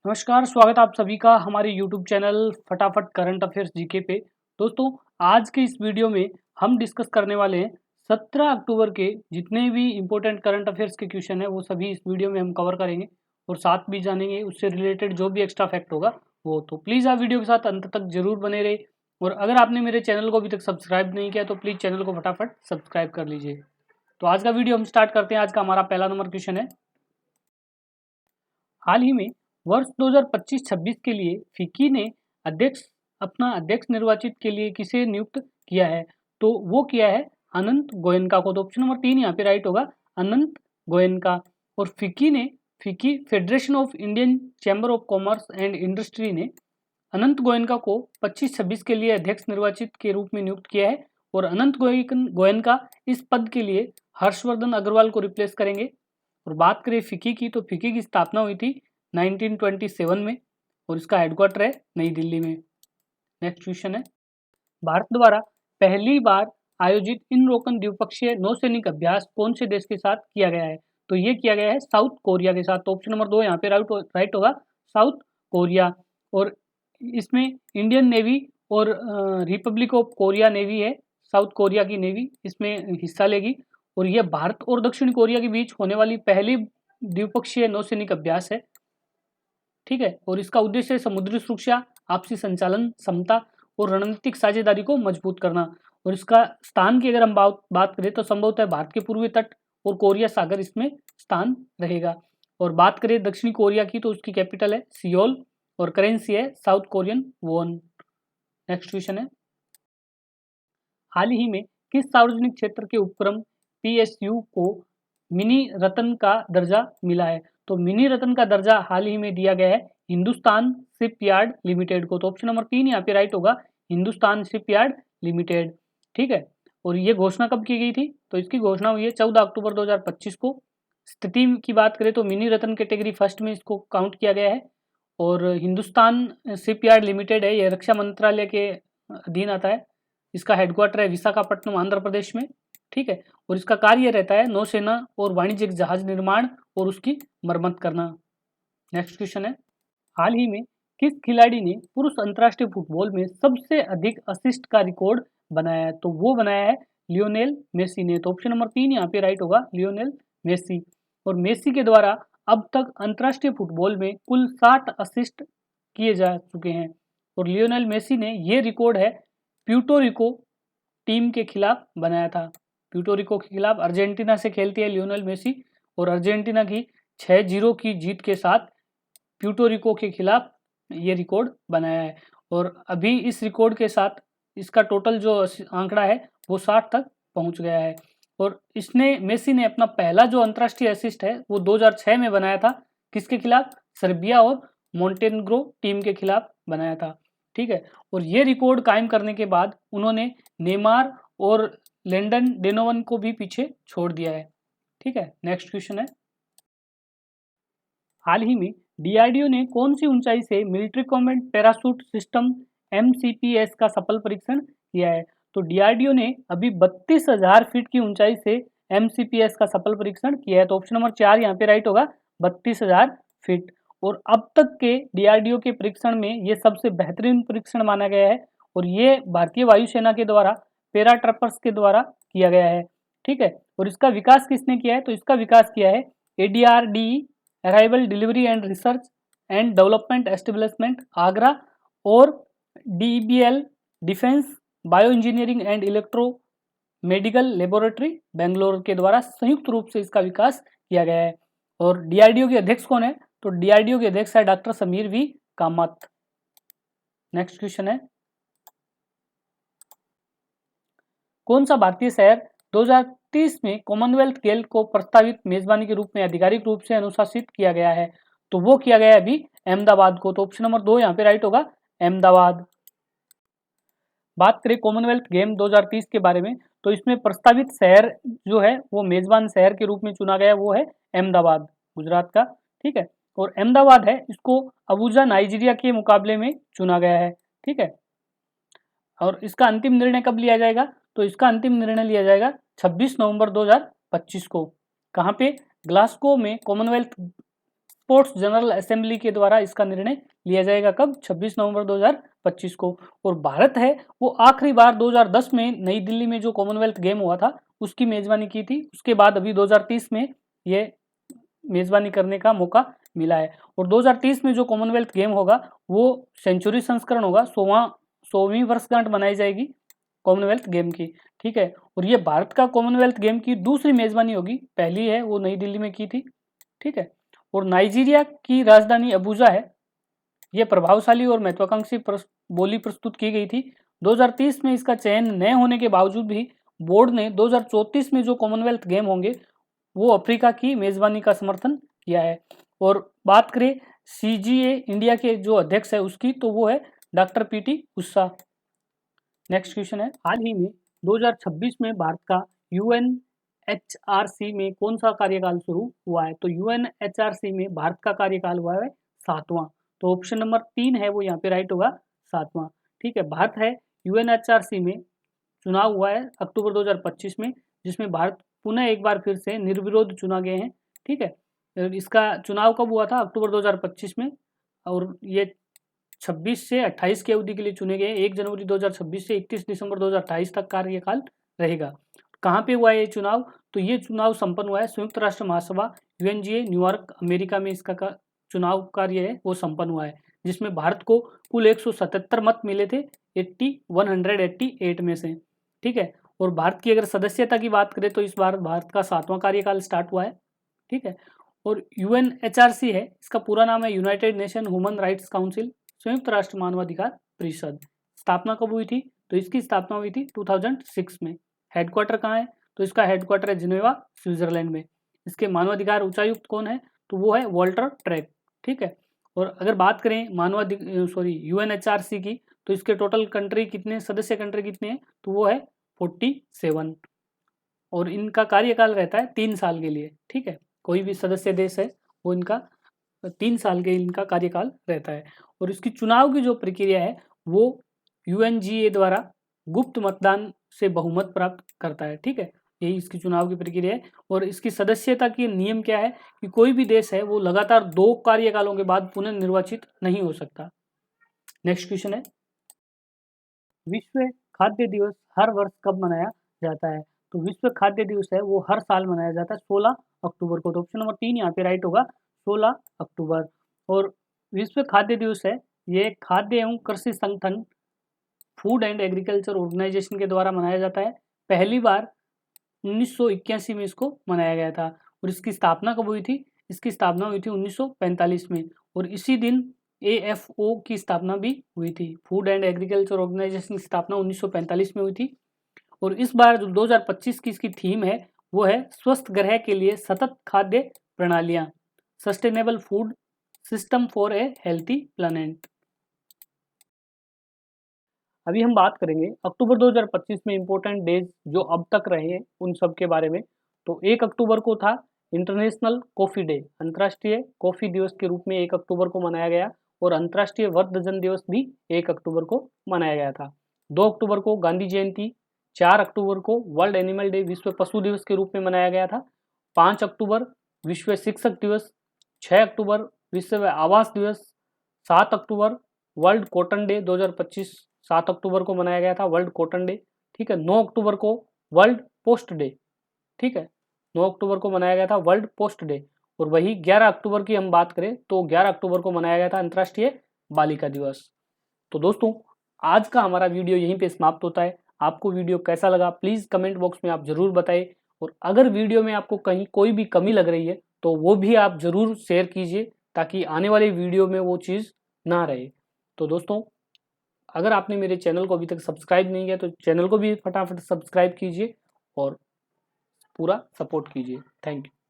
नमस्कार, स्वागत है आप सभी का हमारे यूट्यूब चैनल फटाफट करंट अफेयर्स जीके पे। दोस्तों, आज के इस वीडियो में हम डिस्कस करने वाले हैं 17 अक्टूबर के जितने भी इम्पोर्टेंट करंट अफेयर्स के क्वेश्चन हैं वो सभी इस वीडियो में हम कवर करेंगे और साथ भी जानेंगे उससे रिलेटेड जो भी एक्स्ट्रा फैक्ट होगा वो। तो प्लीज़ आप वीडियो के साथ अंत तक जरूर बने रहे और अगर आपने मेरे चैनल को अभी तक सब्सक्राइब नहीं किया तो प्लीज़ चैनल को फटाफट सब्सक्राइब कर लीजिए। तो आज का वीडियो हम स्टार्ट करते हैं। आज का हमारा पहला नंबर क्वेश्चन है, हाल ही में वर्ष 2025-26 के लिए फिक्की ने अपना अध्यक्ष निर्वाचित के लिए किसे नियुक्त किया है? तो वो किया है अनंत गोयनका को। तो ऑप्शन नंबर 3 यहाँ पे राइट होगा, अनंत गोयनका। और FICCI federation of Indian chamber of commerce and industry ने अनंत गोयनका को 25-26 के लिए अध्यक्ष निर्वाचित के रूप में नियुक्त किया है और अनंत गोयनका इस पद के लिए हर्षवर्धन अग्रवाल को रिप्लेस करेंगे। और बात करें फिक्की की, तो फिक्की की स्थापना हुई थी 1927 में और इसका हेडक्वार्टर है नई दिल्ली में। नेक्स्ट क्वेश्चन है, भारत द्वारा पहली बार आयोजित इन रोकन द्विपक्षीय नौसैनिक अभ्यास कौन से देश के साथ किया गया है? तो ये किया गया है साउथ कोरिया के साथ। तो ऑप्शन नंबर 2 यहाँ पे राइट होगा, साउथ कोरिया। और इसमें इंडियन नेवी और रिपब्लिक ऑफ कोरिया नेवी है, साउथ कोरिया की नेवी इसमें हिस्सा लेगी और यह भारत और दक्षिण कोरिया के बीच होने वाली पहली द्विपक्षीय नौसैनिक अभ्यास है। ठीक है, और इसका उद्देश्य है समुद्री सुरक्षा, आपसी संचालन क्षमता और रणनीतिक साझेदारी को मजबूत करना। और इसका स्थान की अगर हम बात करें तो संभवतः भारत के पूर्वी तट और कोरिया सागर इसमें स्थान रहेगा। और बात करें दक्षिणी कोरिया की, तो उसकी कैपिटल है सियोल और करेंसी है south Korean von. Next question है, हाल ही में किस सार्वजनिक क्षेत्र के उपक्रम पीएसयू को मिनी रत्न का दर्जा मिला है? तो मिनी रत्न का दर्जा हाल ही में दिया गया है हिंदुस्तान शिपयार्ड लिमिटेड को। तो ऑप्शन नंबर 3 यहाँ पे राइट होगा, हिंदुस्तान शिपयार्ड लिमिटेड। ठीक है, और ये घोषणा कब की गई थी? तो इसकी घोषणा हुई है 14 अक्टूबर 2025 को। स्थिति की बात करें तो मिनी रत्न कैटेगरी फर्स्ट में इसको काउंट किया गया है और हिंदुस्तान शिपयार्ड लिमिटेड है, यह रक्षा मंत्रालय के अधीन आता है। इसका हेडक्वार्टर है विशाखापट्टनम आंध्र प्रदेश में। ठीक है, और इसका कार्य रहता है नौसेना और वाणिज्यिक जहाज निर्माण और उसकी मरम्मत करना। नेक्स्ट क्वेश्चन है, हाल ही में किस खिलाड़ी ने पुरुष अंतर्राष्ट्रीय फुटबॉल में सबसे अधिक असिस्ट का रिकॉर्ड बनाया है? तो वो बनाया है लियोनेल मेसी ने। तो ऑप्शन नंबर 3 यहाँ पे राइट होगा, लियोनेल मेसी। और मेसी के द्वारा अब तक अंतर्राष्ट्रीय फुटबॉल में कुल 60 असिस्ट किए जा चुके हैं और लियोनेल मेसी ने ये रिकॉर्ड है प्यूर्टोरिको टीम के खिलाफ बनाया था। प्यूर्टोरिको के खिलाफ अर्जेंटीना से खेलती है लियोनेल मेसी और अर्जेंटीना की 6-0 की जीत के साथ प्यूर्टोरिको के खिलाफ ये रिकॉर्ड बनाया है। और अभी इस रिकॉर्ड के साथ इसका टोटल जो आंकड़ा है वो 60 तक पहुंच गया है। और मेसी ने अपना पहला जो अंतर्राष्ट्रीय असिस्ट है वो 2006 में बनाया था, किसके खिलाफ? सर्बिया और मोंटेनेग्रो टीम के खिलाफ बनाया था। ठीक है, और ये रिकॉर्ड कायम करने के बाद उन्होंने नेमार और लैंडन डेनोवन को भी पीछे छोड़ दिया है। ठीक है, नेक्स्ट क्वेश्चन है, हाल ही में डीआरडीओ ने कौन सी ऊंचाई से मिलिट्री कॉम्बैट पैराशूट सिस्टम एमसीपीएस का सफल परीक्षण किया है? तो डीआरडीओ ने अभी 32,000 फीट की ऊंचाई से एमसीपीएस का सफल परीक्षण किया है। तो ऑप्शन नंबर 4 यहाँ पे राइट होगा, 32,000 फीट। और अब तक के डीआरडीओ के परीक्षण में ये सबसे बेहतरीन परीक्षण माना गया है और ये भारतीय वायुसेना के द्वारा पैरा ट्रपर्स के द्वारा किया गया है। ठीक है, और इसका विकास किसने किया है? तो इसका विकास किया है ADRD, arrival delivery and research and development establishment Agra और DBL defence bio engineering and electro medical laboratory Bangalore के द्वारा संयुक्त रूप से इसका विकास किया गया है। और डीआरडीओ के अध्यक्ष कौन है? तो डीआरडीओ के अध्यक्ष है doctor Sameer V Kamat. Next question है, कौन सा भारतीय शहर 2030 में कॉमनवेल्थ खेल को प्रस्तावित मेजबानी के रूप में आधिकारिक रूप से अनुशासित किया गया है? तो वो किया गया है अभी अहमदाबाद को। तो ऑप्शन नंबर 2 यहाँ पे राइट होगा, अहमदाबाद। बात करें कॉमनवेल्थ गेम 2030 के बारे में, तो इसमें प्रस्तावित शहर जो है वो मेजबान शहर के रूप में चुना गया, वो है अहमदाबाद, गुजरात का। ठीक है, और अहमदाबाद है इसको अबूजा नाइजीरिया के मुकाबले में चुना गया है। ठीक है, और इसका अंतिम निर्णय कब लिया जाएगा? तो इसका अंतिम निर्णय लिया जाएगा 26 नवंबर 2025 को। कहाँ पे? ग्लासगो में कॉमनवेल्थ एक्सपोर्ट्स जनरल असेंबली के द्वारा इसका निर्णय लिया जाएगा कब? 26 नवंबर 2025 को। और भारत है वो आखिरी बार 2010 में नई दिल्ली में जो कॉमनवेल्थ गेम हुआ था उसकी मेजबानी की थी। उसके बाद अभी 2030 में ये मेजबानी करने का मौका मिला है। और 2030 में जो कॉमनवेल्थ गेम होगा वो सेंचुरी संस्करण होगा, 100वीं वर्षगांठ मनाई जाएगी कॉमनवेल्थ गेम की, ठीक है। और ये भारत का कॉमनवेल्थ गेम की दूसरी मेजबानी होगी, पहली है वो नई दिल्ली में की थी, ठीक है। और नाइजीरिया की राजधानी अबूजा है। ये प्रभावशाली और महत्वाकांक्षी बोली प्रस्तुत की गई थी। 2030 में इसका चयन न होने के बावजूद भी बोर्ड ने 2034 में जो कॉमनवेल्थ गेम होंगे वो अफ्रीका की मेजबानी का समर्थन किया है। और बात करें सीजीए इंडिया के जो अध्यक्ष है उसकी, तो वो है doctor PT Usha. Next question है, हाल ही में 2026 में भारत का यूएनएचआरसी में कौन सा कार्यकाल शुरू हुआ है? तो यूएनएचआरसी में भारत का कार्यकाल हुआ है 7वां। तो ऑप्शन नंबर 3 है वो यहाँ पे राइट होगा, 7वां, ठीक है। भारत है यूएनएचआरसी में चुनाव हुआ है अक्टूबर 2025 में, जिसमें भारत पुनः एक बार फिर से निर्विरोध चुना गए हैं, ठीक है। इसका चुनाव कब हुआ था? अक्टूबर 2025 में। और ये 26 से 28 की अवधि के लिए चुने गए। 1 जनवरी 2026 से 31 दिसंबर 2028 तक कार्यकाल रहेगा। कहाँ पे हुआ है ये चुनाव? तो ये चुनाव संपन्न हुआ है संयुक्त राष्ट्र महासभा यूएनजीए न्यूयॉर्क अमेरिका में इसका चुनाव कार्य है वो संपन्न हुआ है, जिसमें भारत को कुल 177 मत मिले थे 188 में से, ठीक है। और भारत की अगर सदस्यता की बात करें तो इस बार भारत का 7वां कार्यकाल स्टार्ट हुआ है, ठीक है। और यूएनएचआरसी है, इसका पूरा नाम है United nation human rights council, संयुक्त राष्ट्र मानवाधिकार परिषद। स्थापना कब हुई थी? तो इसकी स्थापना हुई थी 2006 में। हेडक्वार्टर कहाँ है? तो इसका हेडक्वार्टर है जिनेवा, स्विट्जरलैंड में। इसके मानवाधिकार उच्चायुक्त कौन है? तो वो है वॉल्टर ट्रैक, ठीक है। और अगर बात करें यूएनएचआरसी की, तो इसके टोटल कंट्री कितने, सदस्य कंट्री कितने हैं? तो वो है 47। और इनका कार्यकाल रहता है 3 साल के लिए, ठीक है। कोई भी सदस्य देश है वो इनका 3 साल के इनका कार्यकाल रहता है। और इसकी चुनाव की जो प्रक्रिया है वो यूएनजीए द्वारा गुप्त मतदान से बहुमत प्राप्त करता है, ठीक है। यही इसकी चुनाव की प्रक्रिया है। और इसकी सदस्यता की नियम क्या है कि कोई भी देश है वो लगातार 2 कार्यकालों के बाद पुनः निर्वाचित नहीं हो सकता। नेक्स्ट क्वेश्चन है, विश्व खाद्य दिवस हर वर्ष कब मनाया जाता है? तो विश्व खाद्य दिवस है वो हर साल मनाया जाता है 16 अक्टूबर को। तो ऑप्शन नंबर 3 यहाँ पे राइट होगा, 16 अक्टूबर। और विश्व खाद्य दिवस है ये खाद्य एवं कृषि संगठन फूड एंड एग्रीकल्चर ऑर्गेनाइजेशन के द्वारा मनाया जाता है। पहली बार 1981 में इसको मनाया गया था। और इसकी स्थापना कब हुई थी? इसकी स्थापना हुई थी 1945 में। और इसी दिन AFO की स्थापना भी हुई थी। फूड एंड एग्रीकल्चर ऑर्गेनाइजेशन की स्थापना 1945 में हुई थी। और इस बार जो 2025 की इसकी थीम है वो है स्वस्थ ग्रह के लिए सतत खाद्य प्रणालियां, sustainable food system for a healthy planet. अभी हम बात करेंगे अक्टूबर 2025 में इंपॉर्टेंट डेज जो अब तक रहे हैं उन सब के बारे में। तो 1 अक्टूबर को था इंटरनेशनल कॉफ़ी डे, अंतर्राष्ट्रीय कॉफ़ी दिवस के रूप में 1 अक्टूबर को मनाया गया। और अंतर्राष्ट्रीय वृद्धजन दिवस भी 1 अक्टूबर को मनाया गया था। 2 अक्टूबर को गांधी जयंती, 4 अक्टूबर को वर्ल्ड एनिमल डे विश्व पशु दिवस के रूप में मनाया गया था। 5 अक्टूबर विश्व शिक्षक दिवस, 6 अक्टूबर विश्व आवास दिवस, 7 अक्टूबर वर्ल्ड कॉटन डे 2025 7 अक्टूबर को मनाया गया था वर्ल्ड कॉटन डे, ठीक है। 9 अक्टूबर को वर्ल्ड पोस्ट डे, ठीक है, 9 अक्टूबर को मनाया गया था वर्ल्ड पोस्ट डे। और वही 11 अक्टूबर की हम बात करें तो 11 अक्टूबर को मनाया गया था अंतर्राष्ट्रीय बालिका दिवस। तो दोस्तों आज का हमारा वीडियो यहीं पे समाप्त होता है। आपको वीडियो कैसा लगा प्लीज़ कमेंट बॉक्स में आप ज़रूर बताएं। और अगर वीडियो में आपको कहीं कोई भी कमी लग रही है तो वो भी आप ज़रूर शेयर कीजिए, ताकि आने वाले वीडियो में वो चीज़ ना रहे। तो दोस्तों अगर आपने मेरे चैनल को अभी तक सब्सक्राइब नहीं किया तो चैनल को भी फटाफट सब्सक्राइब कीजिए और पूरा सपोर्ट कीजिए। Thank you.